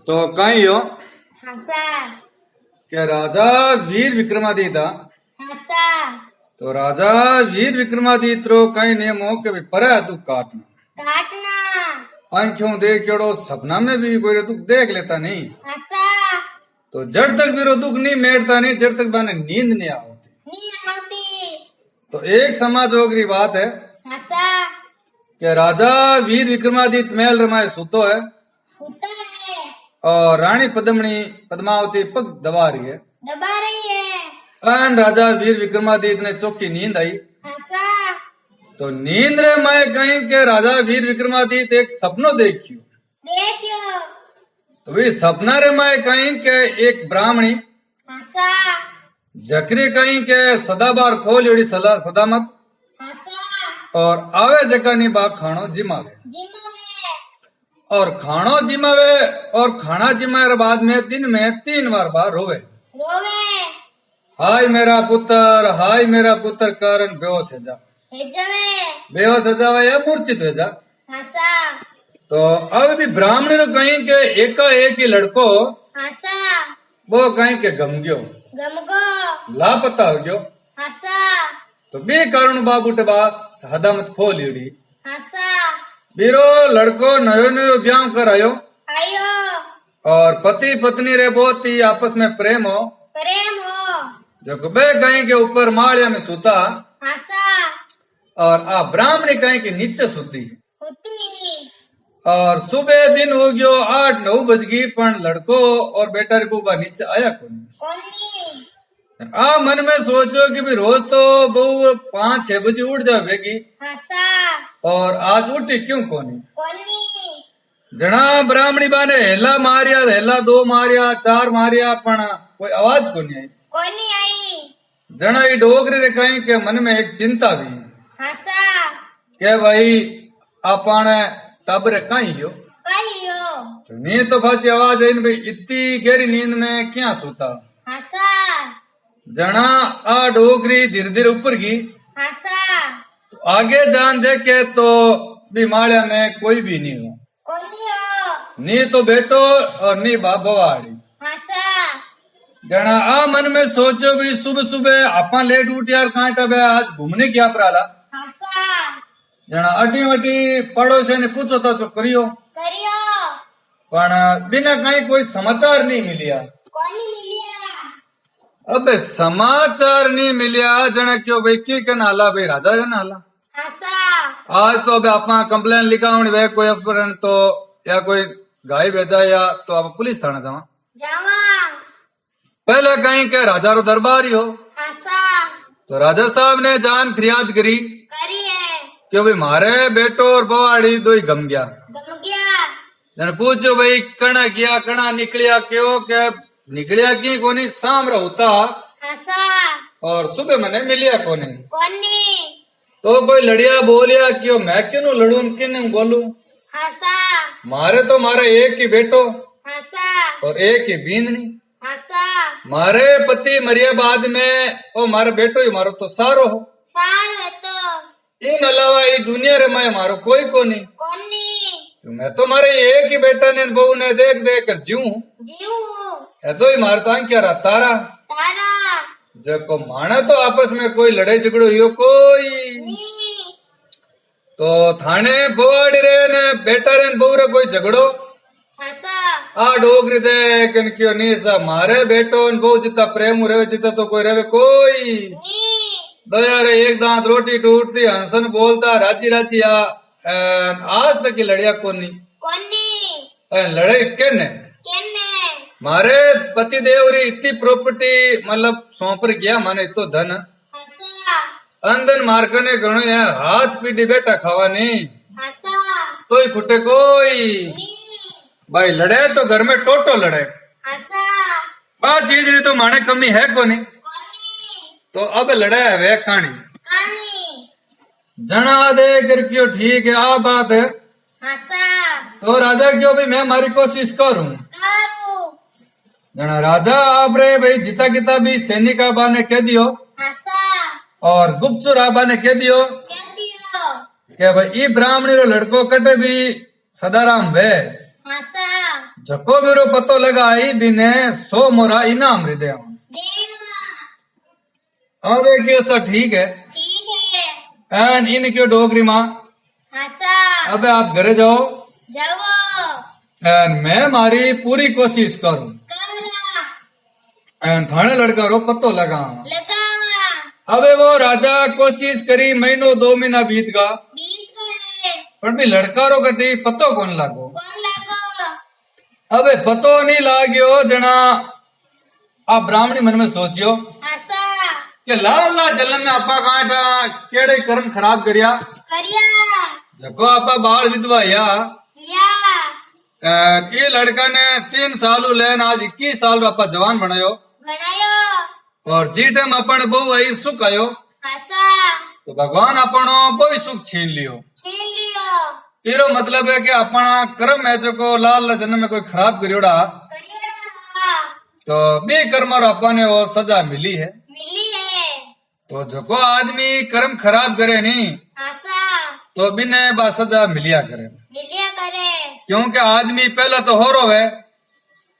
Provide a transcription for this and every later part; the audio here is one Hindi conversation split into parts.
तो कहीं हो हसा कि राजा वीर विक्रमादित्य हसा तो राजा वीर विक्रमादित्य रो कहीं नियम हो कि भाई पर दुख काटना काटना आंखों देख केड़ो सपना में भी कोई दुख देख लेता नहीं हसा तो जड़ तक भी रो दुख नहीं मेटता नहीं जड़ तक बाने नींद नहीं आवती। नी आवती तो एक समाज होगी बात है हसा कि राजा वीर विक्रमादित्य महल रमाए सुतो है होता है और रानी पद्मावती पग दबा रही है। दबा रही है अन राजा वीर विक्रमादित्य ने चौकी नींद आई हसा तो नींद रे मैं कहीं के राजा वीर विक्रमादित्य एक सपनो देखियो देखियो तो वे सपना रे मैं कहीं के एक ब्राह्मणी हसा जकरी कहीं के सदाबार खोल योड़ी सदामत हसा और आवे जकानी बा खानो जिमावे जिमा में और खानो जिमावे और खाना जिमावे बाद में दिन में 3 बार रोवे रोवे हाय मेरा पुत्र करन बेहोश है जा हेजवे बेहोश हो जावे या मूर्छित हो जा। हसा तो अब भी ब्राह्मण रो कहीं के एकाएक ही लड़को हसा वो कहीं के गम गयो गमगो लापता हो गयो हसा तो बे कारण बाबू टेबा हदामत खोल लीड़ी हसा बीरो लड़को नयो नयो ब्याह कर आयो आयो और पति पत्नी रे बहुत ही आपस में प्रेम हो प्रेम हो जो बे कहीं के ऊपर माड़िया में सूता हसा और आ ब्राह्मणी कहीं के नीचे सूती होती और सुबह दिन हो गयो 8-9 बज गई पण लड़को और बेटा रे बुबा नीचे आया कोनी कोनी आ मन में सोचो कि भी रोज तो बहु 5-6 बजे उठ जावेगी हसा और आज उठी क्यों कोनी। कोनी जना ब्राह्मणी बाने हेला मारिया 2 मारिया 4 मारिया पण कोई आवाज कोनी आई कोनी आई जना ई डोगरे रे कहीं के मन में एक चिंता भी हसा के भाई आपण टबर कहीं हो कहियो नींद तो फाची आवाज आई भाई इतनी गहरी नींद में क्या सोता हसा जना आ डोगरी धीरे धीरे ऊपर गई हसा तो आगे जान देखे तो भी माड़िया में कोई भी नहीं हो कोनी हो नी तो बेटो और नी बवाड़ी हसा जना आ मन में सोचो भी सुबह सुबह आपा लेट उठ यार कहाँ टबे आज घूमने क्या प्राला हसा जना अटी वटी पड़ोसी ने पूछो तो जो करियो करियो पण बिना कहीं कोई समाचार नहीं मिलिया। कोनी मिलिया अब समाचार नहीं मिलिया जना क्यों भाई की कन हाला भाई राजा कन हाला हसा आज तो अब आप कंप्लेन लिखावनी वे कोई अफरन तो या कोई गाय भेजा या तो आप पुलिस थाना जावा जावा पहले कहीं के राजा रो दरबार ही हो हसा तो राजा साहब ने जान फरियाद करी करी है क्यों भाई मारे बेटो और बवाड़ी दो ही गम गया। गम गया जन पूछो भाई कणा गया कणा निकलिया क्यों के निकलिया की कोनी सामरा होता हसा और सुबह मने मिलिया कोनी कोनी तो कोई लड़िया बोलिया क्यों मैं क्यों लड़ू किन बोलू हसा मारे तो मारे एक ही बेटो हसा और एक ही बींदनी हसा मारे पति मरिया बाद में ओ मारे बेटो ही मारो तो सारो हो सार है तो इन अलावा ये दुनिया रे मैं मारो कोई को नहीं कोनी मैं तो मारे एक ही बेटा ने बहू ने देख देख कर जीव जीव है तो ही मारता क्या रहा तारा तारा जब को माना तो आपस में कोई लड़ाई झगड़ो हो कोई नी तो थाने बवाड़ी रे ने बेटा रे बहू रे कोई झगड़ो हसा आ डोगरी देख क्यों नहीं सा मारे बेटो बहु जितना प्रेम रहे जितना तो कोई रहे कोई नी दया रे एक दांत रोटी टूटती हंसन बोलता राची राची आज तक की लड़िया कोनी कोनी लड़ाई केने केने मारे पति देव री इतनी प्रॉपर्टी मतलब सौंप गया माने तो धन हसा अंदन मारकने गणो है हाथ पीढ़ी बेटा खावा नहीं हसा तो ही खुटे कोई नी भाई लड़े तो घर में टोटो लड़े हसा बा चीज री तो माने कमी है कोनी कोनी तो अब लड़े है वे कहानी कानी जना दे कर क्यों ठीक है आ बात है हसा तो राजा क्यों भी मैं मारी कोशिश करूं कारू जना राजा आप रे भाई जिता किता भी सैनिक आबा ने कह दियो हसा और गुप्तचर आबा ने कह दियो कह दियो कि भाई ई ब्राह्मणी रो लड़को कटे भी सदाराम वे हसा जको मेरो पतो लगाई बिने 100 मोरा इनाम रे दे देवा अबे क्यों सा ठीक है ठीक है एन इन क्यों डोगरी माँ हंसा अबे आप घरे जाओ जाओ एन मैं मारी पूरी कोशिश करूं कला एन थाने लड़का रो पतो लगा लगावा अबे वो राजा कोशिश करी महीनों 2 महीना बीत गया बीत गए पर भी लड़का रो कटी पतो कौन लागो कौन लगावा अबे पतो नहीं लाग्यो जना आ ब्राह्मणी मन में सोचियो हंसा कि लाल ला जन्म में आपा कांटा केड़े कर्म खराब करिया करिया जको आपा बाल विधवा या या ये लड़का ने 3 साल लेन आज 21 साल रो आपा जवान बनायो बनायो और जी टाइम अपन बहु आई सुख आयो हंसा तो भगवान अपनो बहु सुख छीन लियो छीन लियो इरो मतलब है कि अपना कर्म है जो को लाल ला जन्म में कोई खराब करियोड़ा करिया तो बे कर्म और अपने वो सजा मिली है मिली है तो जो को आदमी कर्म खराब करे नहीं हंसा तो बिने बा सजा मिलिया करे मिलिया करे क्योंकि आदमी पहला तो हो रो है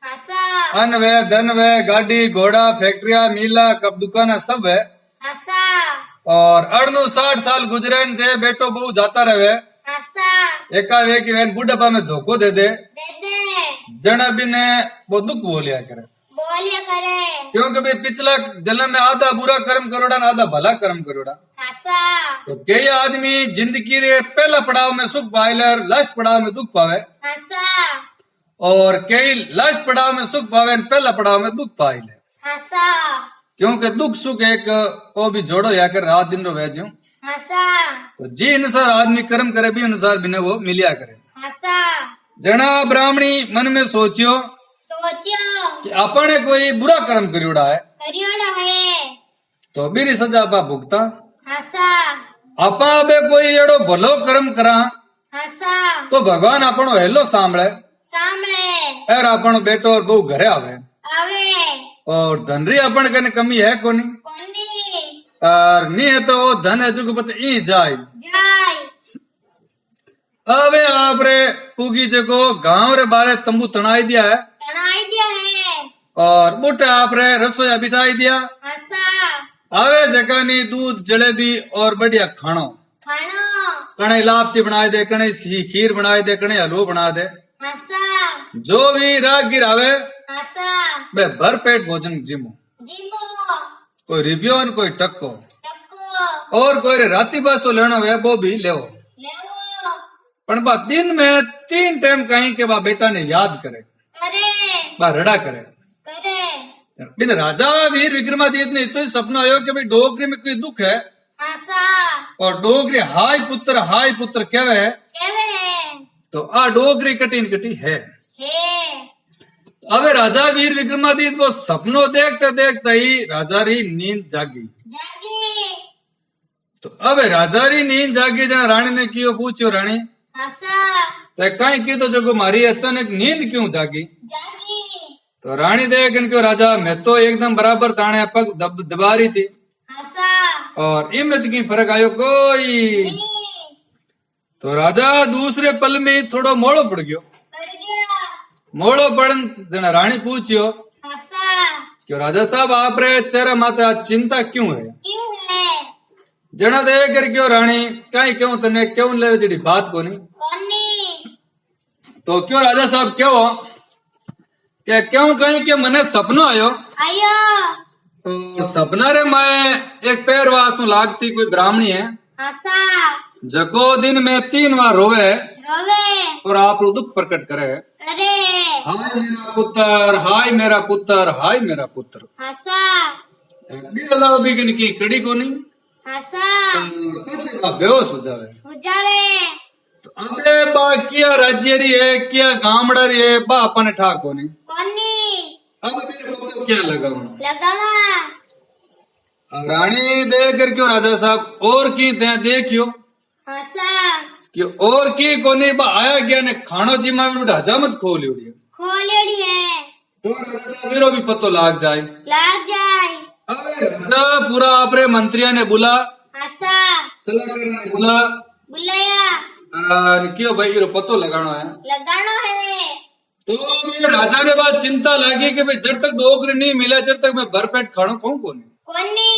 हंसा अन्न वे धन वे गाड़ी घोड़ा फैक्ट्रिया मीला कब दुकाना सब है हंसा और 60 साल गुजरे से बेटो बहु जाता रहे हंसा एका वे की वैन बुढ़ापा में धोखो दे दे दे जन बिने वो दुख बोलिया करे बोलिया करे क्योंकि भी पिछला जन्म में आधा बुरा कर्म करोड़ा न आधा भला कर्म करोड़ा हंसा तो कई आदमी जिंदगी रे पहला पड़ाव में सुख पाए लास्ट पड़ाव में दुख पावे हंसा और कई लास्ट पड़ाव में सुख पावे पहला पड़ाव में दुख पाए हंसा क्योंकि दुख सुख एक वो भी जोड़ो या कर रात दिन रो वैज्यो हंसा तो जी अनुसार आदमी कर्म करे भी अनुसार बिने वो मिलिया करे हंसा जना ब्राह्मणी मन में सोचियो सोचियो कि अपने कोई बुरा कर्म करियोड़ा है करियोड़ा है तो बिरी सजा आपा भुगता हंसा आपा अबे कोई एड़ो भलो कर्म करा हंसा तो भगवान अपनो हेलो सांभळे सामने और अपनो बेटो और बहु घरे आवे आवे और धन री अपन कने कमी है कोनी कोनी और नी है तो वो धन है जो बच्चे ई जाए जाय अबे आप रे पूगी जको गांव रे बारे तंबू तनाई दिया है तनाई दिया है और बुट आप रे रसोईया बिठाई दिया हंसा आवे जकानी दूध जलेबी और बढ़िया खानो खानो कणे लापसी बनाए दे कणे खीर बनाए दे कणे हलवो बना दे हंसा जो भी राहगीर आवे हंसा बे भर पेट भोजन जिमो जीमो कोई रिव्यो और कोई टक्को टक्को और कोई रे राती बासो लेनो है वो भी लेवो लेवो पण बा दिन में 3 टाइम कहीं के बा बेटा ने याद करे करे बा रड़ा करे करे बिन राजा वीर विक्रमादित्य ने तो सपना आयो कि भाई डोगरी में कोई दुख है हंसा और डोगरी हाय पुत्र कहवे है केवे है तो आ डोगरी कठिन कटी है हे अबे राजा वीर विक्रमादित्य वो सपनों देखते देखते ही राजा री नींद जागी जागी तो अबे राजा री नींद जागी जना रानी ने कियो पूछो रानी हंसा तो कहीं की तो जगो मारी अचानक नींद क्यों जागी जागी तो रानी देख इनको राजा मैं तो एकदम बराबर ताने पग दबा रही थी हंसा और इमेज की फर्क आयो कोई नी तो राजा दूसरे पल में थोड़ो मोड़ो पड़ गयो पड़ गया मोड़ो पड़न जना रानी पूछियो हंसा क्यों राजा साहब आप रे चेहरा माता चिंता क्यों है क्यों है जना दे कर क्यों रानी कहीं क्यों तने क्यों ले जड़ी बात को नहीं कोनी तो क्यों राजा साहब क्यों क्या क्यों कहीं के मने सपनो आयो आयो तो सपना रे मैं एक पैरवास में लागती कोई ब्राह्मणी है हंसा जको दिन में 3 बार रोवे रोवे और आप रो दुख प्रकट करे करे हाय मेरा पुत्र हाय मेरा पुत्र हाय मेरा पुत्र हंसा बिरला बिगन की कड़ी को नहीं हंसा बेहोश हो जावे बुझावे तो अबे बा किया राज्य री है किया गामड़ा री है बा अपन ठाक को नहीं कोनी अब मेरे को क्या लगाऊं लगावा रानी देख कर क्यों राजा साहब और की देखियो हंसा कि और की कोनी बा आया गया ने खानो जीमा में उड़ा हजामत खोली उड़ी खोलेड़ी है तो राजा साहब मेरो भी पतो लाग जाए लाग जाए अबे राजा पूरा आपरे मंत्रिया ने बुला हंसा सलाहकार ने बुला बुलाया क्यों भाई इरो पतो लगानो है लगानो है तो मैं राजा ने बात चिंता लगी कि भाई जब तक डोकरी नहीं मिला जब तक मैं भरपेट खाणो खाऊं कौन। कोनी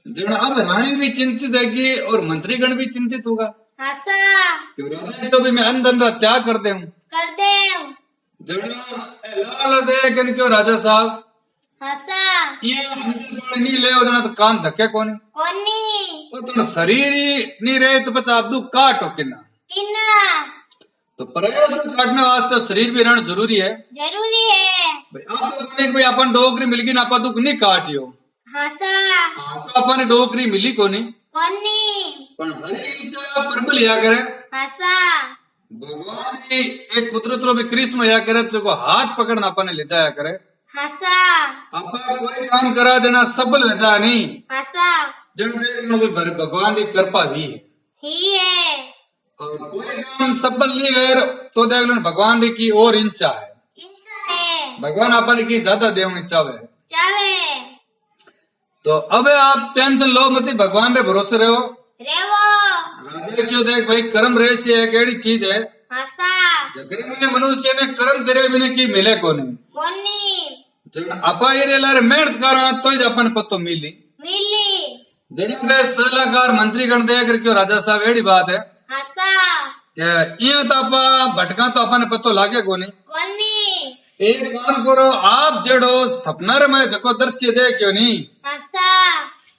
जब अब रानी भी चिंतित है और मंत्रीगण भी चिंतित होगा हसा कि राजा तो भी मैं अंदर त्याग कर दे कर दे जब लाल दे क्यों राजा साहब हसा ये अंदर पानी नहीं ले उतना तो काम धक्के कोनी कोनी और तुम शरीर ही नहीं रहे तो पचा अब काटो किना किन्ना तो पर्याय काटने वास्ते शरीर भी रहना जरूरी है जरूरी है भाई आप तो कोने भाई अपन डोकरी मिल गई ना अपन दुख नहीं काटियो हसा हाँ तो अपन डोकरी मिली कोनी कोनी पण हरी इच्छा प्रबल या करे हसा भगवान की एक कुदरत रो भी कृष्ण या करे जो हाथ पकड़ना अपन ले जाया करे हसा अपन कोई काम करा जना सफल हो जा नहीं हसा जन देखनो भी भगवान की कृपा भी है ही है और कोई काम सफल नहीं है तो देख लो भगवान की और इच्छा है इच्छा है भगवान अपन की ज्यादा देवनी चाहे चावे तो अब आप टेंशन लो मत भगवान रे भरोसे रहो रेवो राजा क्यों देख भाई कर्म रहस्य है केड़ी चीज है हसा जगरे में मनुष्य ने कर्म करे बिना की मिले कोनी कोनी जन आपा ये लारे मेहनत करा तो ही अपन पत्तो मिली मिली जन बे सलाहकार मंत्रीगण देख कर क्यों राजा साहब एड़ी बात है हसा ये तो आपा भटका तो अपन पत्तो लागे कोनी कोनी एक काम करो आप जड़ो सपना रे में जको दृश्य दे क्यों नहीं हसा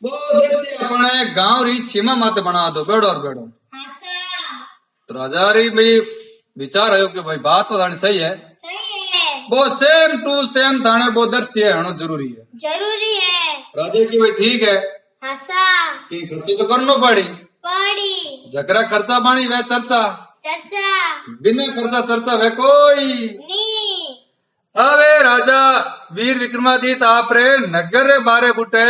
वो दृश्य अपने गांव री सीमा माते बना दो बेड़ो और बेड़ो हसा तो राजा री भाई विचार आयो कि भाई बात तो थाने सही है सही है वो सेम टू सेम थाने वो दृश्य होना जरूरी है जरूरी है राजा की भाई ठीक है हसा कि खर्चो तो करना पड़ी पड़ी जकरा खर्चा बाणी वे चर्चा चर्चा बिना खर्चा चर्चा वे कोई नी अबे राजा वीर विक्रमादित्य आप रे नगर रे बारे बुटे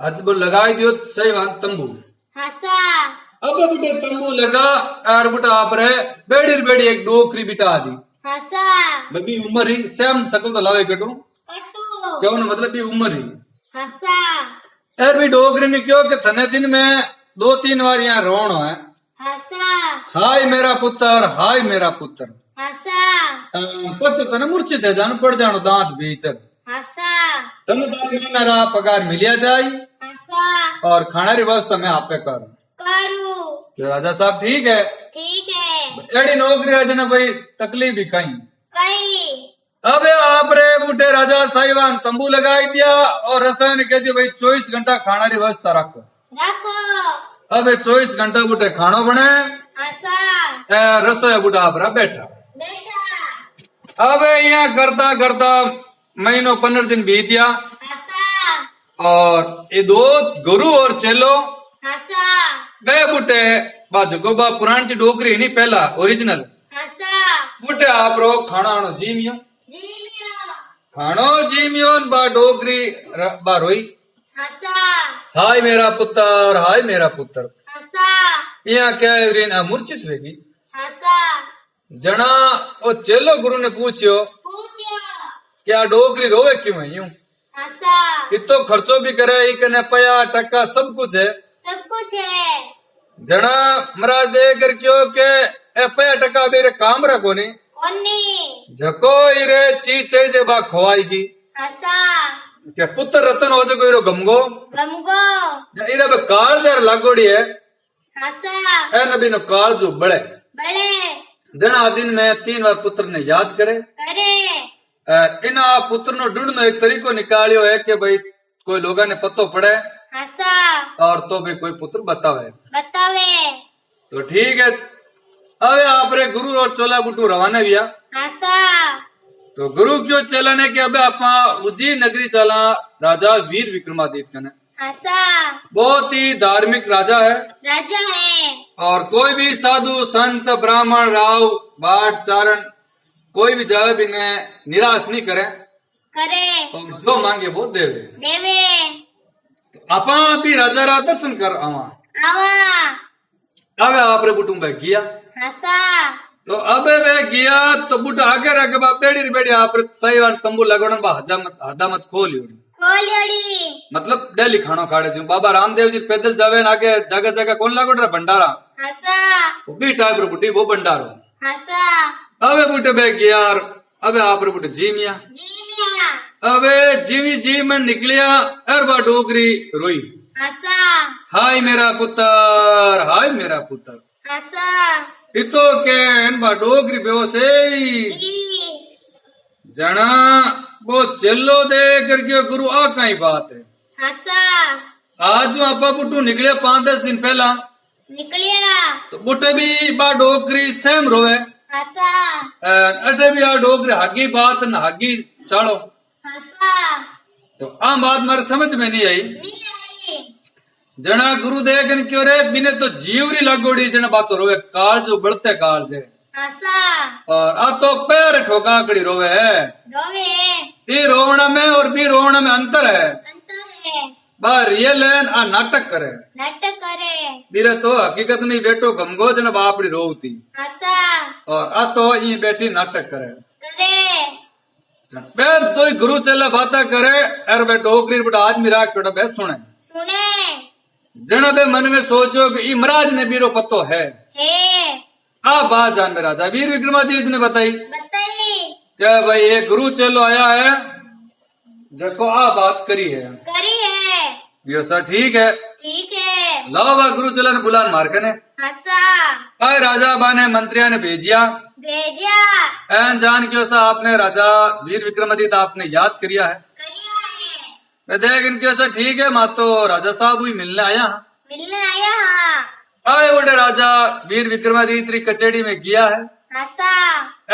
आज वो लगाई दियो सही बात तंबू हसा अब बुटे तंबू लगा और बुटा आप रे बेड़ी बेड़ी एक डोकरी बिटा दी हसा बबी उम्र ही सेम सकल तो लावे कटू कटू क्यों ना मतलब भी उम्र ही हसा यार भी डोकरी ने क्यों कि थने दिन में 2-3 बार यहाँ रोण है हसा हाय मेरा पुत्र हाय मेरा पुत्र हसा पच तने मूर्छित है जान पड़ जानो दांत बीचर हसा तन तारी मेरा पगार मिलिया जाई हसा और खाना री व्यवस्था मैं आपे करूं करू कि राजा साहब ठीक है ठीक है एड़ी नौकरी है जना भाई तकलीफ भी कहीं कई अबे आप रे बूटे राजा साहिबान तंबू लगाई दिया और रसोई ने कह दिया भाई 24 घंटा खाना री व्यवस्था रखो रखो अबे 24 घंटा बूटे खानो बने हसा रसोई बूटा आप बैठा बेटा अब यहाँ करता करता महीनों 15 दिन बीत गया हसा और ये 2 गुरु और चेलो हसा गए बूटे बाजू को बा पुरानी ची डोकरी नहीं पहला ओरिजिनल हसा बूटे आप रो खाना आनो जीमियो जीमियो खानो जीमियो बा डोकरी बा रोई हसा हाय मेरा पुत्र हाय मेरा पुत्र हसा यहाँ क्या है मूर्छित होगी हसा जना वो चेलो गुरु ने पूछियो पूछो क्या डोकरी रोवे क्यों है यूं हसा इतो खर्चो भी करे इकने पया टका सब कुछ है सब कुछ है जना महाराज दे कर क्यों के ए पया टका मेरे काम रखो नहीं कोनी जको इरे चीज चाहिए बा खवाएगी हसा क्या पुत्र रतन हो जो इरो गमगो गमगो इरे बे काल जर लागोड़ी है हसा ए नबी नो काल जो बड़े बड़े जना दिन में 3 बार पुत्र ने याद करे करे इन पुत्र नो ढूंढनो एक तरीको निकालियो है कि भाई कोई लोगा ने पत्तो पड़े हसा और तो भी कोई पुत्र बतावे बतावे तो ठीक है अब आप रे गुरु और चोला बुटू रवाना भैया हसा तो गुरु क्यों चलाने के अब आपा उज्जैन नगरी चला राजा वीर विक्रमादित्य ने हसा बहुत ही धार्मिक राजा है राजा है और कोई भी साधु संत ब्राह्मण राव बाट चारण कोई भी जाए भी ने निराश नहीं करे करे और जो मांगे वो देवे देवे आपा भी राजा रा दर्शन कर आवा आवा अब आप रे बुटू में गया हसा तो अब वे गया तो बुटा आगे रख बा बेड़ी बेड़ी आप सही वान तंबू लगोड़न बा हदा मत खोल योड़ी खोलियोड़ी मतलब डेली खानो खाड़े जो बाबा रामदेव जी पैदल जावे ना आगे जगह जगह कौन लागोड़ रहा भंडारा हसा वो भी टाइप रो बुटी वो भंडारो हसा अबे बुटे बे ग्यार अबे आप रे बुटे जीमिया जीमिया अबे जीवी जी में निकलिया अरबा डोगरी रोई हसा हाय मेरा पुत्र हसा इतो के बा डोगरी बेहोसे ई जना वो चेलो दे करके गुरु आ कई बात है हसा आज आपा बुटू निकले 5-10 दिन पहला निकलिया तो बुटे भी बा डोगरी सेम रोवे हसा अटे भी आ डोगरी हागी बात न हागी चालो हसा तो आ बात मारे समझ में नहीं आई नहीं आई जना गुरु देगन क्यों रे बिने तो जीवरी लागोड़ी जना बातो रोवे काल जो बढ़ते काल जे हसा और आ तो पैर ठोका कड़ी रोवे है रोवे ये रोवण में और बी रोवण में अंतर है अंतर है बा रियल है आ नाटक करे नाटक करे बीरे तो हकीकत में बेटो गमगो जना बापड़ी रोवती हसा और आ तो ये बेटी नाटक करे करे बे दो गुरु चला बाता करे अरे बे डोकरी बड़ा आदमी राख बेटा बे सुने सुने जन बे मन में सोचो कि इमराज ने बीरो पतो है आ बात जान में राजा वीर विक्रमादित्य ने बताई बताइए क्या भाई ये गुरु चलो आया है जको आ बात करी है करी है यो सर ठीक है लाओ बा गुरु चलन बुलान मार के ने हसा आए राजा बा ने मंत्रिया ने भेजिया भेजा एन जान क्यों सा आपने राजा वीर विक्रमादित्य आपने याद करिया है करिया है मैं देख इनके से ठीक है माँ तो राजा साहब हुई मिलने आया मिलने आया हाँ आए बड़े राजा वीर विक्रमादित्य कचेड़ी में गया है हसा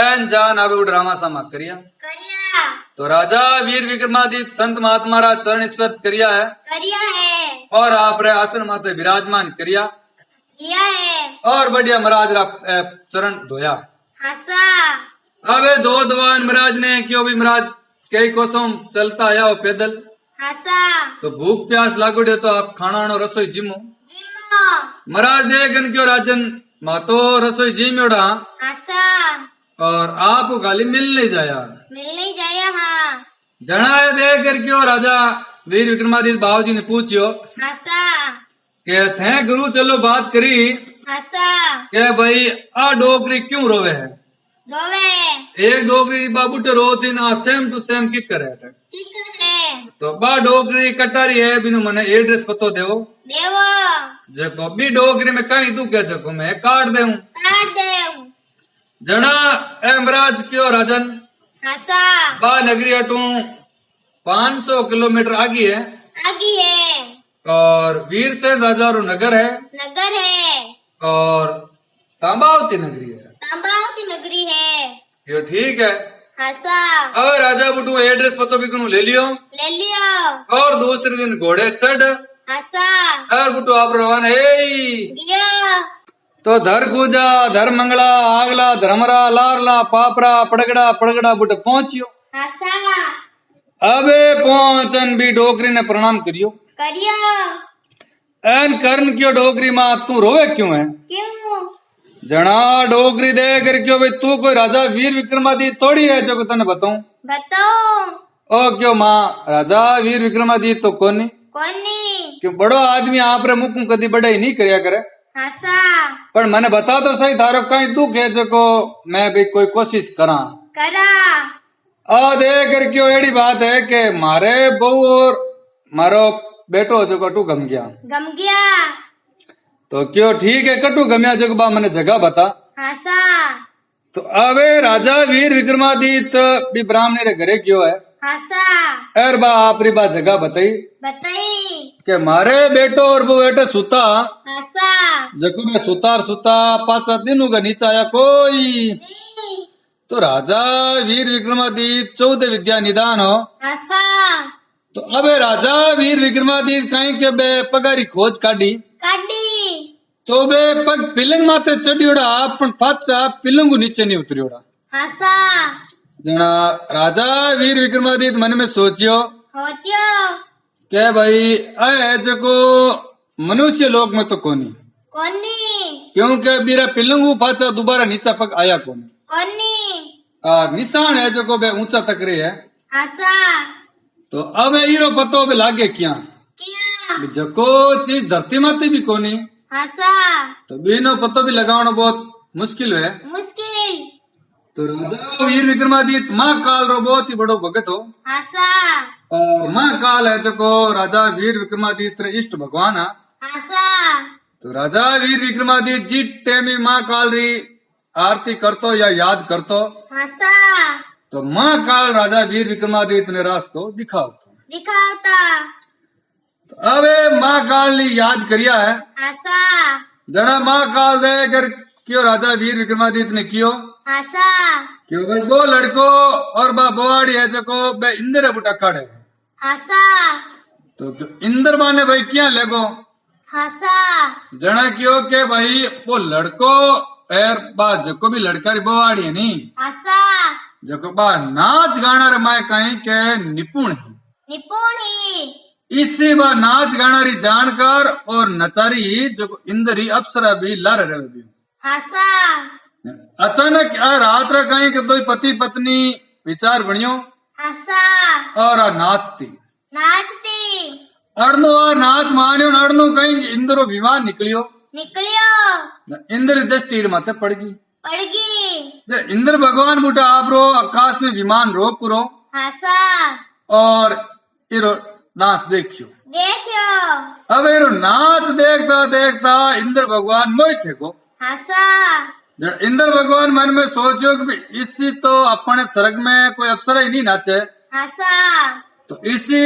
एन जान अब वो ड्रामा समा करिया करिया तो राजा वीर विक्रमादित्य संत महात्मा रा चरण स्पर्श करिया है और आप रे आसन माते विराजमान करिया है और बढ़िया महाराज रा चरण धोया हसा अबे दो दवान महाराज ने क्यों भी महाराज कई कोसों चलता आया हो पैदल हसा तो भूख प्यास लागोड़े तो आप खाना रसोई जिमो जिम्मो महाराज देगन क्यों राजन मातो रसोई जिम्योड़ा हसा और आप गाली मिलने जाया हाँ जना देख कर क्यों राजा वीर विक्रमादित्य बाबूजी ने पूछियो हसा के थे गुरु चलो बात करी हसा के भाई आ डोगरी क्यों रोवे है रोवे एक डोगरी बाबू तो रोती ना सेम टू सेम किक करे है तो बा डोगरी कटारी है बिनु मने एड्रेस पतो देवो देवो जको बी डोगरी में कहीं तू क्या जको मैं काट देऊं जना एमराज क्यों राजन हसा बा नगरी हटू 500 किलोमीटर आगे है और वीरचंद राजा रो नगर है और तांबावती नगरी है यो ठीक है हसा और राजा बुटू एड्रेस पतो भी कनु ले लियो और दूसरे दिन घोड़े चढ़ हसा और बुटू आप रवाना है तो धर गुजा धर मंगला आगला धर्मरा लारला पापरा पड़गड़ा पड़गड़ा बुट पहुंचियो हसा अबे पहुंचन भी डोकरी ने प्रणाम करियो एन कर्ण क्यों डोकरी माँ तू रोवे क्यों है क्यों जना डोकरी दे कर क्यों भाई तू कोई राजा वीर विक्रमादित्य थोड़ी है जो तने बताऊं ओ क्यों माँ राजा वीर विक्रमादित्य तो कोनी क्यों बड़ो आदमी आप रे मुख कदी बड़े नहीं करिया करे हसा पर मैंने बता तो सही थारो कहीं दुख है जो मैं भी कोई कोशिश करा देख कर क्यों एड़ी बात है कि मारे बहू और मारो बेटो जो कटू गम गया तो क्यों ठीक है कटू गम्या जो बा मैंने जगह बता हसा तो अबे राजा वीर विक्रमादित्य भी ब्राह्मणी रे घरे क्यों है हसा एर बा आपरी बा जगह बताई के मारे बेटो और वो बेटे सुता हसा जको में सुता 5 दिनों का नीचा आया कोई तो राजा वीर विक्रमादित्य 14 विद्या निदान हो हसा तो अबे राजा वीर विक्रमादित्य कहीं के बे पगारी खोज काटी तो बे पग पिलंग माथे चढ़ियोड़ा पण पाचा पिलंगू नीचे नहीं उतरियोड़ा हसा जना राजा वीर विक्रमादित्य मन में सोचियो क्या भाई आए जको मनुष्य लोक में तो कोनी क्योंकि मेरा पिलंगू पाचा दोबारा नीचा पग आया कोनी निशान है जको बे ऊंचा तक रही है हसा तो अब हीरो पतो बे लागे क्या जको चीज धरती माते भी कोनी हसा तो बिनो पतो भी लगाना बहुत मुश्किल है तो राजा वीर विक्रमादित्य महाकाल रो बहुत ही बड़ो भगत हो। हासा और महाकाल है जको राजा वीर विक्रमादित्य रे इष्ट भगवान है। हासा तो राजा वीर विक्रमादित्य जी टेमी महाकाल री आरती करतो या याद करतो हासा तो महाकाल राजा वीर विक्रमादित्य ने रास्तो दिखावतो दिखावता तो अबे महाकाल ने याद करिया है। हासा जड़ा महाकाल दे कर क्यों राजा वीर विक्रमादित्य ने कियो हासा क्यों भाई वो लड़को और बा बोवाड़ी है जको बे इंद्र बुटा खड़े हासा तो इंद्र बाने भाई क्या लगो हासा जना क्यों के भाई वो लड़को एर बा जको भी लड़का री बोवाड़ी है नी हासा जको बा नाच गाना रे माय कहीं के निपुण है निपुणी इसी बा नाच गाना री जानकार और नचारी जो इंद्र ही अप्सरा भी लर रहे भी हासा अचानक आ रात रा कहीं के दो पति पत्नी विचार बनियो हासा और आ नाचती नाचती अड़नो आ नाच मानियो अड़नो कहीं इंद्रो विमान निकलियो निकलियो इंद्र दृष्टि माथे पड़ गई पड़गी जे इंद्र भगवान बुटा आप रो आकाश में विमान रोक रो हासा और इरो नाच देखियो देखियो अब इरो नाच देखता देखता इंद्र भगवान मोहित थे को हासा जब इंद्र भगवान मन में सोचो कि इसी तो अपने स्वर्ग में कोई अप्सरा ही नहीं नाचे हासा तो इसी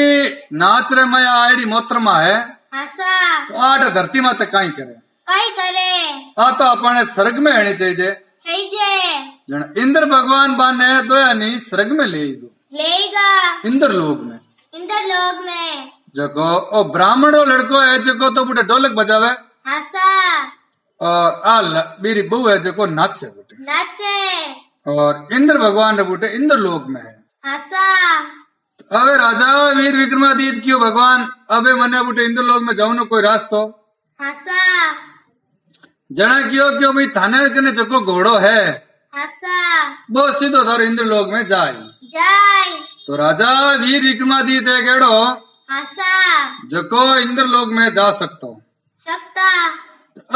नाच रे मैं आईडी मोत्रमा है हासा तो आठ धरती माते काई करे कई करे आ तो अपने स्वर्ग में आनी चाहिए सही जे जन इंद्र भगवान बाने दोया नहीं स्वर्ग में ले गो लेगा इंद्र लोक में इंद्र लोक में जको ओ ब्राह्मण रो लड़को है जको तो बुटे ढोलक बजावे हासा और मेरी बहू है जको नाचे बुटे नाचे और इंद्र भगवान रे बुटे इंद्र लोक में है। हासा तो अबे राजा वीर विक्रमादित्य क्यों भगवान अबे मने बुटे इंद्र लोक में जाऊं न कोई रास्तो हासा जना क्यों भाई थाने कने जको घोड़ो है हासा वो सीधो थारो इंद्र लोक में जाए जाय तो राजा वीर विक्रमादित्य केड़ो हासा जको इंद्र लोक में जा सकतो सकता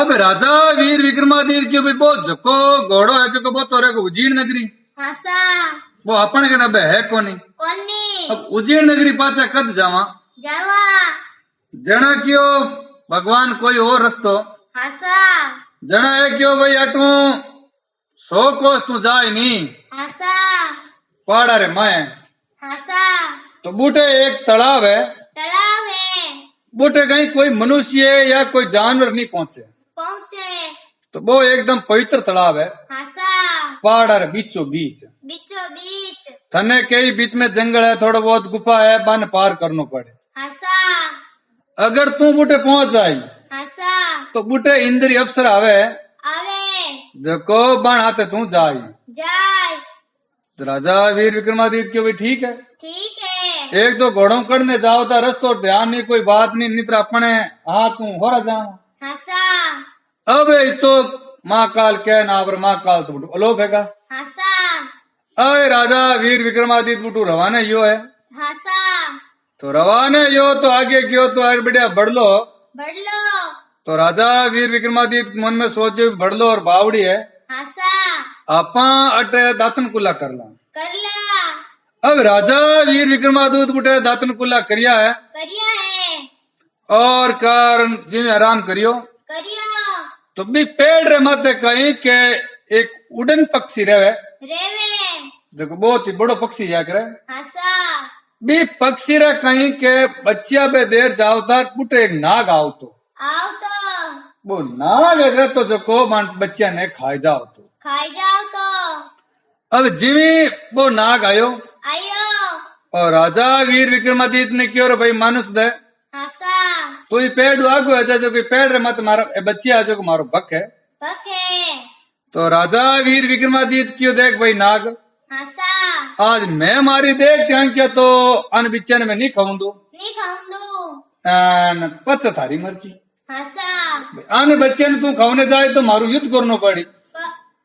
अब राजा वीर विक्रमादित्य क्यों भाई वो जको घोड़ो है जको वो तो को उजीर नगरी हासा वो अपन के नबे है कोनी कोनी अब उजीर नगरी पाचा कद जावा जावा जना क्यों भगवान कोई और रस्तो हासा जना है क्यों भाई अटू 100 कोस तू जाए नी हासा पहाड़ा रे माए हासा तो बूटे एक तालाब है तालाब है बूटे कहीं कोई मनुष्य या कोई जानवर नहीं पहुंचे पहुंचे तो वो एकदम पवित्र तालाब है हासा पहाड़ा रे बीचों बीच बीचों बीच थने कई बीच में जंगल है थोड़ा बहुत गुफा है बन पार करनो पड़े हासा अगर तू बूटे पहुंच जाई हासा तो बूटे इंद्री अफसर आवे आवे जको बन आते तू जाई जाय तो राजा वीर विक्रमादित्य क्यों भी ठीक है ठीक है एक दो घोड़ों करने जाओ तो रस्तो ध्यान नहीं कोई बात नहीं नित्र अपने हाथ तू हो रहा जाओ हासा अब ये तो महाकाल के नावर महाकाल तो बुटू अलोप हैगा हासा अय राजा वीर विक्रमादित्य बुटू रवाने यो है हासा तो रवाने यो तो आगे क्यों तो आगे बढ़िया बढ़ लो बढ़ लो तो राजा वीर विक्रमादित्य मन में सोचे बढ़ लो और बावड़ी है हासा आपा अटे दातन कुला कर ला कर ला अब राजा वीर विक्रमादित्य बुटे दातन कुला करिया है करिया है और कारण जिम्मे आराम करियो करियो तो भी पेड़ रे मत कहीं के एक उड़न पक्षी रहे रेवे देखो बहुत ही बड़ो पक्षी या करे हासा भी पक्षी रे कहीं के बच्चिया बे देर जाओ तार पुटे एक नाग आओ तो आओ तो वो नाग अगर तो जो को बच्चिया ने खाई जाओ तो खाई जाओ तो अब जिमी वो नाग आयो आयो और राजा वीर विक्रमादित्य ने क्यों रे भाई मानुस दे हासा तो ये पेड़ आगो है जो कोई पेड़ रे मत मारो बच्चिया जो मारो भक है पके तो राजा वीर विक्रमादित्य क्यों देख भाई नाग हासा आज मैं मारी देखते हैं क्या तो अन बिचन में नहीं खाऊं दो नहीं खाऊं पच थारी मर्जी हासा अन बच्चे ने तू खाने जाए तो मारू युद्ध करना पड़ी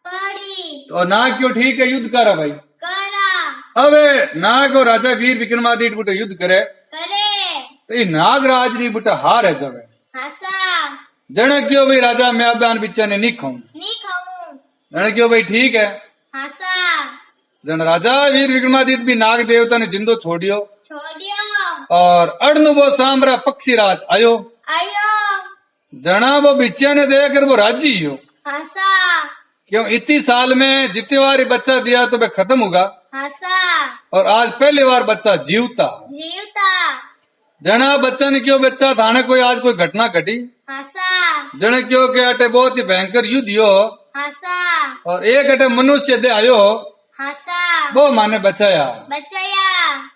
पड़ी तो नाग क्यों ठीक है युद्ध करा भाई करा अब नाग और राजा वीर विक्रमादित्य बुटे युद्ध करे करे तो ये नाग राज री बुटे हार है जावे हासा जने क्यों भाई राजा मैं अब अन बिचन ने नहीं खाऊं नहीं खाऊं जने क्यों भाई ठीक है हासा जन राजा वीर विक्रमादित्य भी नाग देवता ने जिंदो छोड़ियो छोड़ियो और अड़नु वो सांभरा पक्षी राज आयो आयो जना वो बिच्चिया ने देखकर वो राजी हो हासा क्यों इतनी साल में जितनी बार ये बच्चा दिया तो वह खत्म होगा हासा और आज पहली बार बच्चा जीवता जीवता जना बच्चा ने क्यों बच्चा थाने कोई आज कोई घटना घटी हासा जने क्यों के अटे बहुत ही भयंकर युद्ध हो हासा और एक अटे मनुष्य दे आयो हासा वो माने बचाया बचाया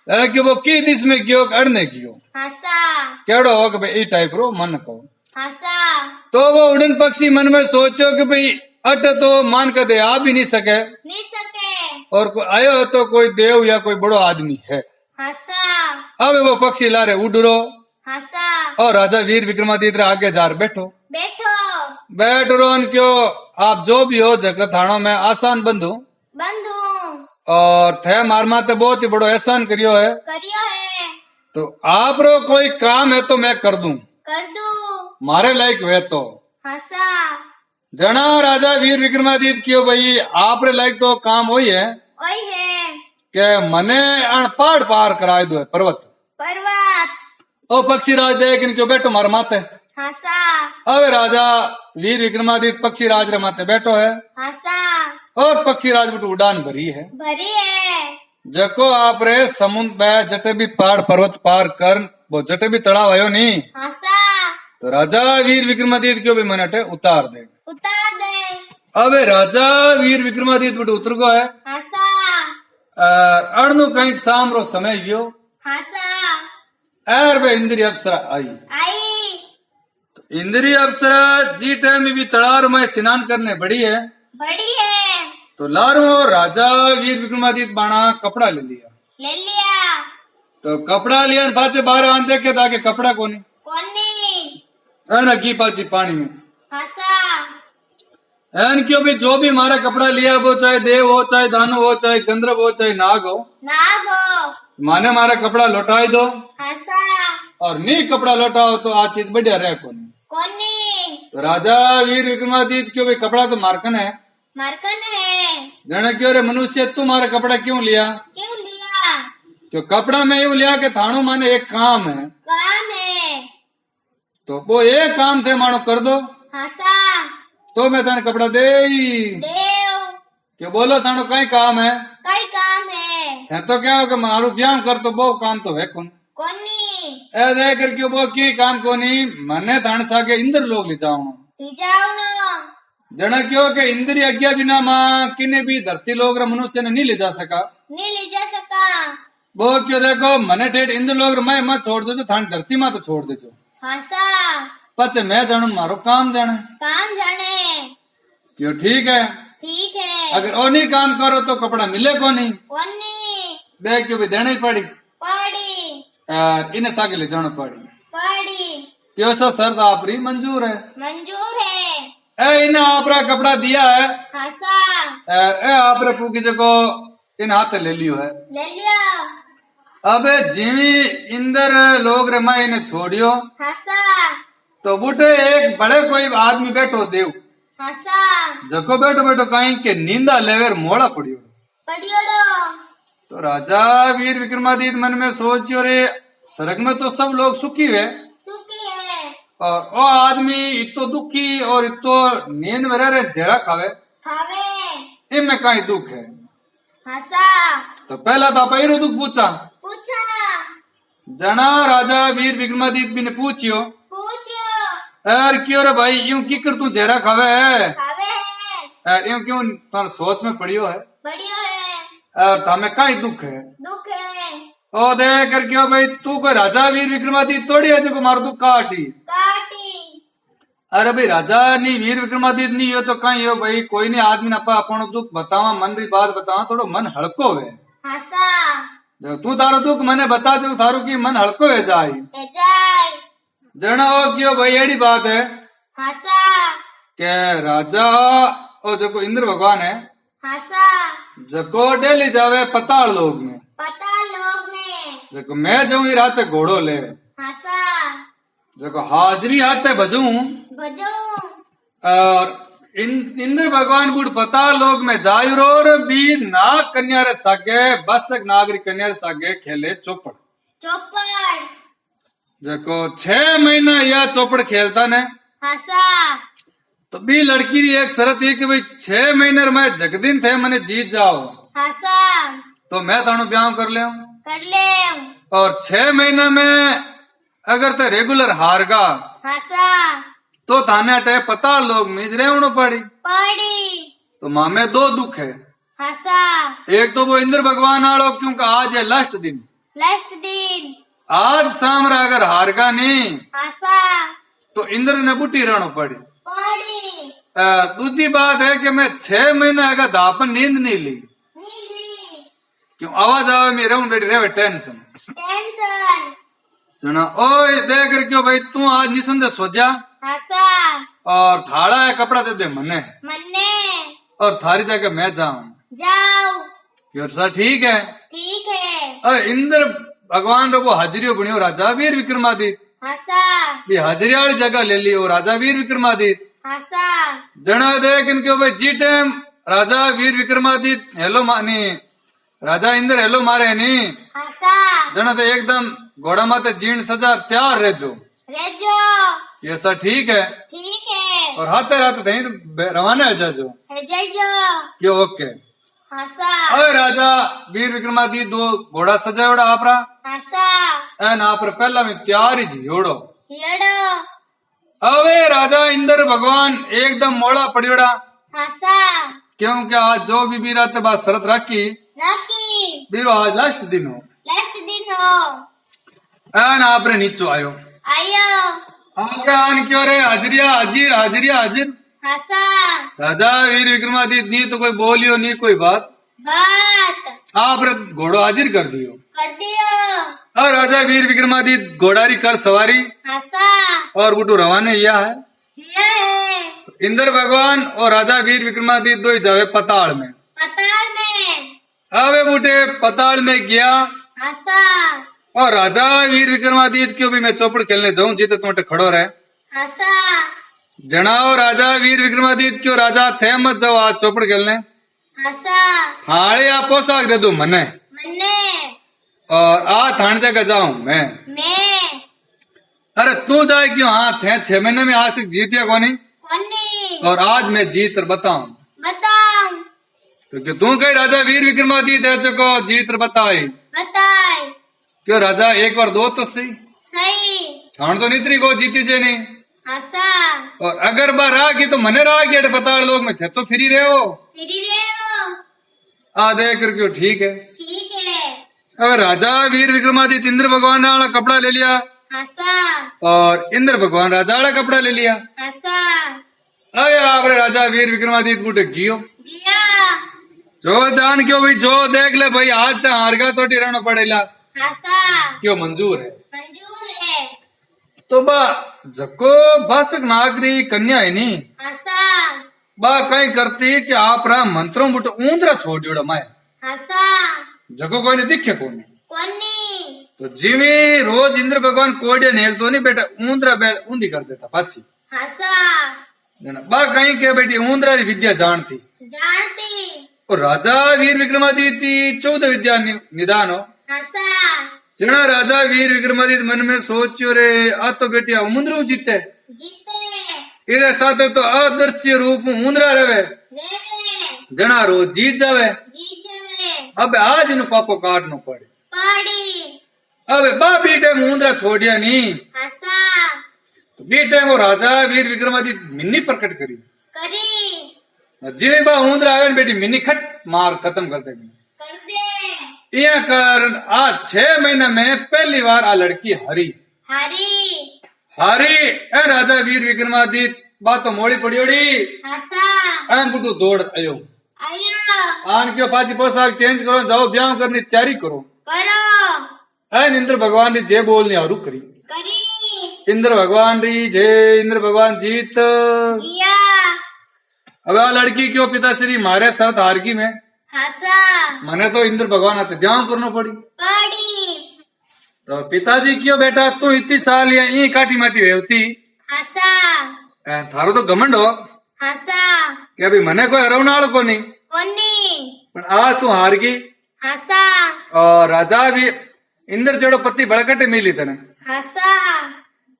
जने क्यों वो की दिस में क्यों अड़ने क्यों हासा केड़ो हो कि भाई ई टाइप रो मन को हासा तो वो उड़न पक्षी मन में सोचो कि भाई अट तो मान कर दे आ भी नहीं सके नहीं सके और कोई आयो तो कोई देव या कोई बड़ो आदमी है हासा अब वो पक्षी लारे उड़रो हासा और राजा वीर विक्रमादित्य आगे जार बैठो बैठो बैठ रो क्यों आप जो भी हो जगत थाणों में आसान बंधु बंधु और थे मार माते बहुत ही बड़ो एहसान करियो है करियो है तो आप रो कोई काम है तो मैं कर दूं कर दू मारे लायक हुए तो हासा जना राजा वीर विक्रमादित्य क्यों भाई आप रे लायक तो काम वही है ओई है के मने अण पहाड़ पार कराए दो है पर्वत पर्वत ओ पक्षी राज देख इन क्यों बैठो मार माते हासा अब राजा वीर विक्रमादित्य पक्षी राज रे माते बैठो है हासा और पक्षी राज बटू उड़ान भरी है भरी है जको आप रे समुद्र में जटे भी पहाड़ पर्वत पार कर वो जटे भी तड़ाव आयो नहीं हासा तो राजा वीर विक्रमादित्य क्यों भी मनटे उतार दे उतार दे अब राजा वीर विक्रमादित्य बटू उतर गो है हासा अड़नु कहीं शाम रो समय गयो हासा एर वे इंद्री अप्सरा आई आई तो इंद्री अप्सरा जी टाइम में भी तड़ार में स्नान करने बड़ी है बड़ी है तो लारू और राजा वीर विक्रमादित्य बाणा कपड़ा ले लिया ले लिया तो कपड़ा लिया पाचे बाहर आन देखे ताकि कपड़ा कोनी कोनी एन की पाची पानी में हासा एन क्यों भी जो भी हमारा कपड़ा लिया वो चाहे देव हो चाहे दानव हो चाहे गंधर्व हो चाहे नाग हो नाग हो माने हमारा कपड़ा लौटाई दो हासा और नी कपड़ा लौटाओ तो आज चीज बढ़िया रहे कोनी कोनी तो राजा वीर विक्रमादित्य क्यों भी कपड़ा तो मार्कन है मरकन है जने क्यों रे मनुष्य तुम्हारा कपड़ा क्यों लिया क्यों लिया क्यों कपड़ा मैं यूं लिया के थानू माने एक काम है काम है तो वो एक काम थे मानो कर दो हासा तो मैं थाने कपड़ा दे देव क्यों बोलो थानो कई काम है कई काम है है तो क्या हो कि मारू ब्याह कर तो वो काम तो है कौन कोनी ए देख कर क्यों वो की काम कोनी मने थाने सागे इंद्र लोग ले जाऊं ले जाओ ना जने क्यों के इंद्री आज्ञा बिना माँ किन्ने भी धरती लोग मनुष्य ने नहीं ले जा सका नहीं ले जा सका वो क्यों देखो मने ठेठ इंद्र लोग मैं मत छोड़ दो थान धरती माँ तो छोड़ दे जो हासा पचे मैं जानू मारो काम जाने काम जाने क्यों ठीक है ठीक है अगर और नहीं काम करो तो कपड़ा मिले को नहीं कोनी देख क्यों भी देना ही पड़ी पड़ी इन्हें सागे ले जाना पड़ी पड़ी क्यों सो शर्त आपरी मंजूर है मंजूर है ए इन्हें आपरा कपड़ा दिया है हासा ए आपरे पूकी जको इन हाथ ले लियो है ले लिया अब जीवी इंद्र लोग रे मैं इन्हें छोड़ियो हासा तो बूटे एक बड़े कोई आदमी बैठो देव हासा जको बैठो बैठो कहीं के नींदा लेवेर मोड़ा पड़ियो पड़ियोड़ो तो राजा वीर विक्रमादित्य मन में सोचियो रे स्वर्ग में तो सब लोग सुखी है सुखी है और वो आदमी इतो दुखी और इतो नींद में रह रहे जहरा खावे खावे इनमें कहीं दुख है हासा तो पहला था पैरो दुख पूछा पूछा जना राजा वीर विक्रमादित्य भी ने पूछियो पूछो यार क्यों रे भाई यूं की कर तू जहरा खावे है खावे है यार यूं क्यों तार सोच में पड़ियो है बढ़ियो है और थामे कहीं दुख है दुख है ओ दे कर क्यों भाई तू कोई राजा वीर विक्रमादित्य थोड़ी है जो मार दुख काटी काटी अरे भाई राजा नहीं वीर विक्रमादित्य नहीं हो तो कहीं हो भाई कोई नहीं आदमी ना अपन दुख बतावा मन री बात बतावा थोड़ो मन हल्को है हासा जो तू तारो दुख मने बता जो थारो की मन हल्को है जाए जाय जना हो क्यों भाई एड़ी बात है हासा के राजा ओ जो इंद्र भगवान है हासा जको डेली जावे पताल लोग में पता लोग में जको मैं जाऊं रात घोड़ो ले हासा जको हाजरी हाथे बजू बजो और इंद्र भगवान बुढ़ पताल लोक में जायुरोर भी नाग कन्या रे सागे बसक नागरिक कन्या रे सागे खेले चौपड़ चौपड़ जको 6 महीना या चौपड़ खेलता ने हसा तो भी लड़की री एक शर्त है कि भाई 6 महीने में जगदिन थे मने जीत जाओ हसा तो मैं तानु ब्याह कर ले कर ले और 6 महीना में अगर ते रेगुलर हारगा हसा तो थाने अटे पता लोग मिज रेवणो पड़ी पड़ी तो मामे 2 दुख है हसा एक तो वो इंद्र भगवान आलो क्योंकि आज है लास्ट दिन आज सामरा अगर हारगा नहीं हसा तो इंद्र ने बूटी रहनो पड़ी पड़ी दूसरी बात है कि मैं 6 महीना अगर दापन नींद नहीं ली नीली क्यों आवाज आवे मेरे उन बेटी रेवे टेंशन टेंशन जना ओए देख कर क्यों भाई तू आज निसंदेह सो जा हसा और थाड़ा है कपड़ा दे दे मने मन्ने और थारी जगह मैं जाऊं जाओ क्यों सर ठीक है ठीक है इंद्र भगवान रो वो हाजिरियो बनियो राजा वीर विक्रमादित्य हसा भी हाजिरी वाली जगह ले लियो राजा वीर विक्रमादित्य हसा जना देख इनके भाई जी टाइम राजा वीर विक्रमादित्य हेलो मानी राजा इंद्र हेलो मारे नी हसा जना तो एकदम घोड़ा माते जीण सजा तैयार रेजो रेजो ये सर ठीक है और हाथे रात दही रवाना है जाजो है जजो क्यों ओके हसा अरे राजा वीर विक्रमादित्य 2 घोड़ा सजावड़ा आपरा हसा एन आपरे पहला में तैयार ही जियोड़ो येड़ो अवे राजा इंद्र भगवान एकदम मोड़ा पड़ियोड़ा हसा क्योंकि आज जो भी बीरा ते बात शरत रखी रखी बीरो आज लास्ट दिन हो लास्ट दिन हो एन आपरे नीचो आयो आगे आन क्यों रे हाजिरिया हाजिर हाजिरिया हाजिर हसा राजा वीर विक्रमादित्य नी तो कोई बोलियो नी कोई बात आप रे घोड़ो हाजिर कर दियो कर दियो और राजा वीर विक्रमादित्य घोड़ारी कर सवारी हसा और गुटू रवाने किया है ये है इंद्र भगवान और राजा वीर विक्रमादित्य 2 जावे पताल में अबे बूटे पताल में गया हसा और राजा वीर विक्रमादित्य क्यों भी मैं चौपड़ खेलने जाऊं जीते तुम्हें खड़ो रहे हसा जनाओ राजा वीर विक्रमादित्य क्यों राजा थे मत जाओ आज चौपड़ खेलने हसा थाड़े आप पोशाक दे दू मने मन्ने और आ थान जगह जाऊं मैं अरे तू जाए क्यों हाँ थे 6 महीने में आज तक जीतिया कोनी और आज मैं जीत कर बताऊं तो क्यों तू कही राजा वीर विक्रमादित्य है चुको जीत कर बताई क्यों राजा एक बार 2 तो सही थान तो नितरी को जीती जे नहीं हसा और अगर बार रहा की तो मने रहा कि पताड़ लोग में थे तो फ्री रहे हो आ देख कर क्यों ठीक है अब राजा वीर विक्रमादित्य इंद्र भगवान ने वाला कपड़ा ले लिया हसा और इंद्र भगवान राजा वाला कपड़ा ले लिया हसा अरे आपरे राजा वीर विक्रमादित्य बूटे गियो गिया जो दान क्यों भाई जो देख ले भाई आज तो हारगा तो रहना पड़ेगा हसा क्यों मंजूर है मंजूर है तो बा जको भाषक नागरी कन्या है नी हसा बा कई करती कि आप रहा मंत्रों बुट ऊंदरा छोड़ दियोड़ा माए हसा जको कोई ने दिखे कोनी कोनी तो जिमी रोज इंद्र भगवान कोड़े नेल तो नहीं बेटा ऊंदरा बैल ऊंधी कर देता पाची हसा बा कहीं के बेटी ऊंदरा री विद्या जानती और राजा वीर विक्रमादित्य 14 विद्या निदान हो हसा जना राजा वीर विक्रमादित्य मन में सोचो रे आ तो बेटिया उमुंद्रू जीते इरे साथ तो अदृश्य रूप ऊंदरा रहे जना रोज जीत जावे अब आज इन पापो काटनो पड़े अब बा बीटे ऊंदरा छोड़िया नी तो बीटे वो राजा वीर विक्रमादित्य मिन्नी प्रकट करी जिवे बा ऊंदरा आवे बेटी मिन्नी खट मार खत्म कर देगी यह कारण आज 6 महीना में पहली बार आ लड़की हरी ए राजा वीर विक्रमादित्य बात तो मोड़ी पड़ियोड़ी एन बुटू दौड़ आयो आन क्यों पाची पोशाक चेंज करो जाओ ब्याह करने तैयारी करो एन इंद्र भगवान री जय बोलने आरू करी इंद्र भगवान री जय इंद्र भगवान जीत अब आ लड़की क्यों पिताश्री मारे शरत हारगी में मने तो इंद्र भगवान आते ब्याह करना पड़ी तो पिताजी क्यों बेटा तू इतनी साल या काटी माटी होती थारो तो घमंड हो हासा के भाई मने कोई हरवने वालो कोनी कोनी पण आज तू हार गई हासा और राजा भी इंद्र जेड़ो पति बड़कटे मिली तने हासा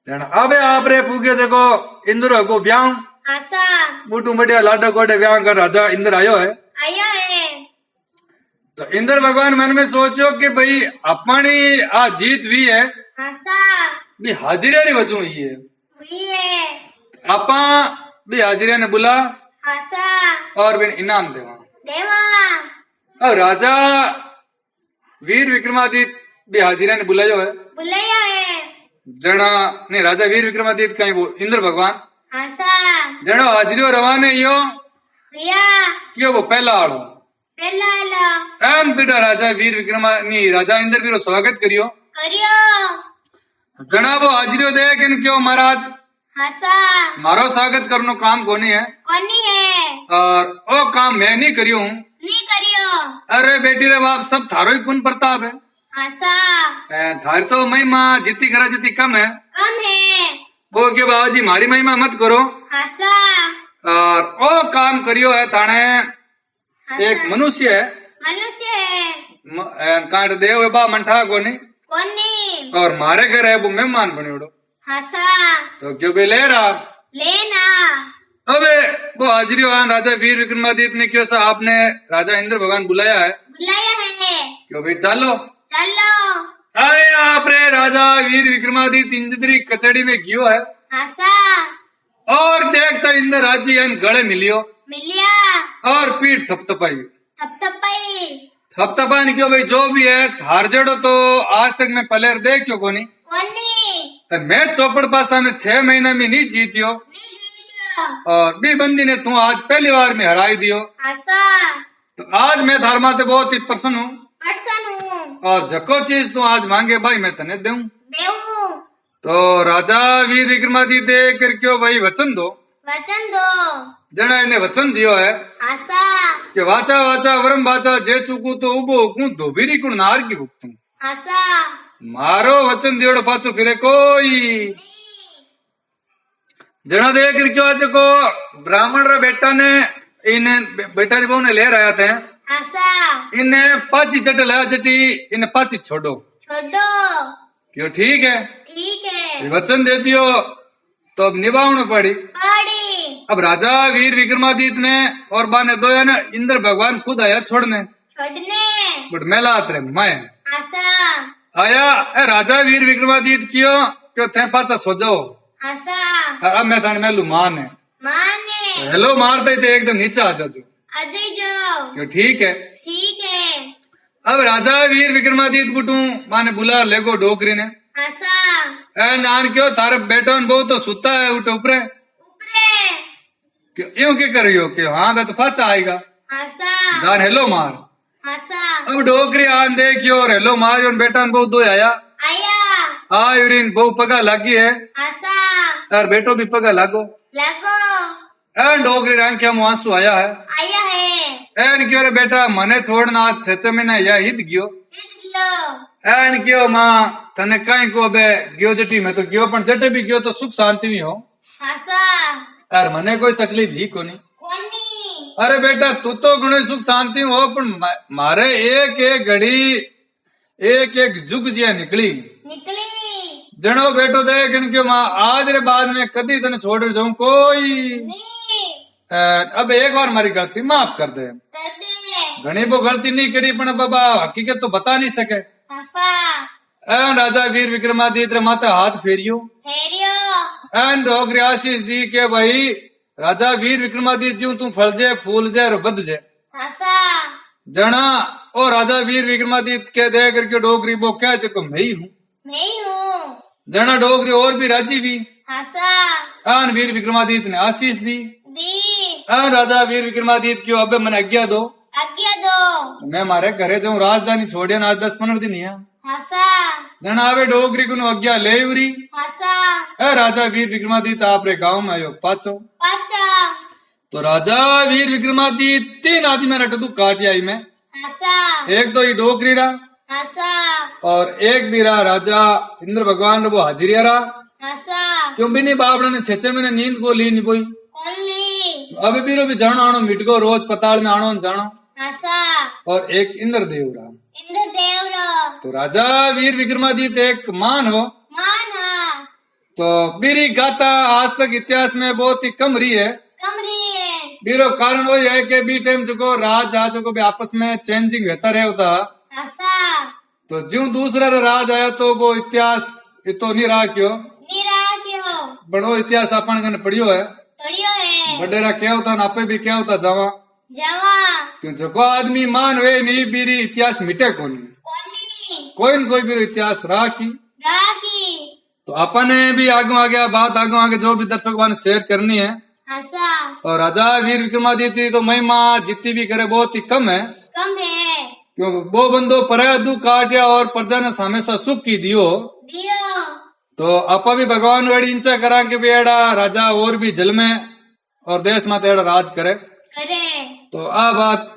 जण अबे आप रे पूगे जको इंद्र को ब्याह हासा बूटू बढ़िया लाडो कोडे ब्याह कर राजा इंद्र आयो है आया है तो इंद्र भगवान मन में सोचो कि भाई अपनी आ जीत भी है हासा भी हाजिरिया री वजह हुई है हुई है आपा भी हाजिरिया ने बुला हासा और बिन इनाम देवा देवा और राजा वीर विक्रमादित्य भी हाजिरिया ने बुलायो है बुलाया है जना ने राजा वीर विक्रमादित्य कहीं वो इंद्र भगवान हासा जनो हाजिरियो रवाने यो हुआ क्यों वो पहला आड़ो पहला ला एन बेटा राजा वीर विक्रमा नी राजा इंद्र भी स्वागत करियो करियो जना वो हाजिरियो देख इन क्यों महाराज हासा मारो स्वागत करनो काम कोनी है कोनी है और ओ काम मैं नहीं करियो हूँ नहीं करियो अरे बेटी रे बाप सब थारो ही पुण्य प्रताप है हासा थार तो महिमा जितनी करा जितनी कम है कम है वो के बाबा जी मारी महिमा मत करो हासा और ओ काम करियो है थाने एक मनुष्य है मनुष्य है काट देव है बा मंठा कोनी कोनी और मारे घर है वो मेहमान बनेड़ो हासा तो क्यों भी ले रहा लेना अबे वो हाजिरी वाहन राजा वीर विक्रमादित्य ने क्यों सा आपने राजा इंद्र भगवान बुलाया है बुलाया है क्यों भाई चलो चलो आए आप रे राजा वीर विक्रमादित्य इंद्री कचड़ी में गियो है हासा और देखता इंद्र राज्य एन गले मिलियो मिलिया और पीठ थपथपाई थपथपाई थपथपान क्यों भाई जो भी है थार जड़ो तो आज तक मैं पलेर देख क्यों कोनी कोनी तो मैं चौपड़ पासा में 6 महीना में नहीं जीतियो नहीं जीतियो और बी बंदी ने तू आज पहली बार में हराई दियो हासा तो आज मैं थार माते बहुत ही प्रसन्न हूँ पर्सन हूँ और जको चीज तू आज मांगे भाई मैं तने दूं देऊ तो राजा वीर विक्रमादित्य दे कर क्यों भाई वचन दो वचन दो जना इन्हें वचन दियो है हासा कि वाचा वाचा वरम वाचा जे चुकू तो उबो हुकूं धोबीरी कुण नार की भुगतू हासा मारो वचन दियोड़ो पाछो फिरे कोई जना देख कर क्यों आज को ब्राह्मण रा बेटा ने इन्हें बेटा री बहू ने ले रहा थे हासा इन्हें पाची चट लाया चटी इन्हें पाची छोड़ो छोड़ो क्यों ठीक है ठीक है वचन दे दियो तो अब निभावना पड़ी पड़ी अब राजा वीर विक्रमादित्य ने और बाने दो है ना इंद्र भगवान खुद आया छोड़ने छोड़ने बट मेला आतरे मैं हासा आया ए राजा वीर विक्रमादित्य क्यों थे पाचा सो जाओ हासा अब मैं थाने मेलू मान है माने हेलो मारते थे एकदम नीचे आ जाओ अजय जो क्यों ठीक है ठीक है अब राजा वीर विक्रमादित्य बुटू माने बुला लेगो डोकरी ने हासा ए नान क्यों थारे बेटा बहु तो सुता है उठे ऊपरे ऊपरे यूं क्या कर रही हो कि हाँ मैं तो पाचा आएगा हासा जान हेलो मार हासा अब डोकरी आन देखियो और हेलो मार और बेटा बहुत दो आया आया यूरिन बहु पगा लागी है हासा और बेटो भी पगा लागो लगो एन डोकरी आंखिया में आंसू आया है आया है एन क्यों रे बेटा मने छोड़ना आज 6 महीना या हित गयो लो एन क्यों माँ तने कहीं को बे गयो जटी में तो गयो पण जटे भी गयो तो सुख शांति भी हो हासा और मने कोई तकलीफ ही कोनी कोनी अरे बेटा तू तो घणो सुख शांति हो पण मारे एक एक घड़ी एक एक जुग जिया निकली निकली जनो बेटो देख इनके माँ आज रे बाद में कदी तने छोड़ जाऊं कोई नहीं अब एक बार मारी गलती माफ कर दे कर दे घनी वो गलती नहीं करी पण बाबा हकीकत तो बता नहीं सके हासा एन राजा वीर विक्रमादित्य माता हाथ फेरियो फेरियो एन डोगरी आशीष दी के भाई राजा वीर विक्रमादित्य जी तू फल जे फूल जे और बद जे हासा जना ओ राजा वीर विक्रमादित्य के दे करके डोगरी वो क्या चको मैं ही हूँ मैं हूँ जना डोगरी और भी राजी भी हासा एन वीर विक्रमादित्य ने आशीष दी दी एन राजा वीर विक्रमादित्य क्यों अबे मैंने आज्ञा दो आज्ञा दो मैं मारे घरे जाऊं राजधानी छोड़िया आज 10-15 दिन है हासा जना आवे डोगरी को आज्ञा ले उरी हासा ए राजा वीर विक्रमादित्य आप रे गांव में आयो पाछो पाचा तो राजा वीर विक्रमादित्य 3 आदमी में रटदू काट आई में हासा एक तो ये डोगरी रहा हासा और एक भी रहा राजा इंद्र भगवान वो हाजिरिया रहा हासा क्यों भी नहीं बाबड़ा ने 6 महीने नींद को ली नहीं कोई कोली अभी बीरो भी जानो आनो मिट गो रोज पताल में आनो न जानो। आसा और एक इंद्रदेव रहा। इंद्रदेव रो तो राजा वीर विक्रमादित्य एक मान हो। मान हा तो बीरी गाथा आज तक इतिहास में बहुत ही कम रही है। कमरी है बीरो कारण वही है कि बी टाइम जो राज आ जो भी आपस में चेंजिंग रहता रहे होता। आसा तो ज्यों दूसरा राज आया तो वो इतिहास तो नहीं रहा क्यों निरा क्यों बड़ो इतिहास अपन कने पढ़ियो है। पढ़ियो है बडेरा क्या होता न आपे भी क्या होता जावा जावा क्यों जो आदमी मान वे नहीं बीरी इतिहास मिटे कोनी कोई न कोई बीरो इतिहास रहा की राकी तो अपन ने भी आगे बात आगे जो भी दर्शकों ने शेयर करनी है। आसा और राजा वीर विक्रमादित्य तो महिमा जितनी भी करे बहुत ही कम है क्योंकि वो बंदो पराया दुख काटिया और प्रजा ने हमेशा सुख की दियो तो आपा भी भगवान वेड़ी इंचा करा के भी एड़ा राजा और भी जल में और देश में एड़ा राज करे। तो आ बात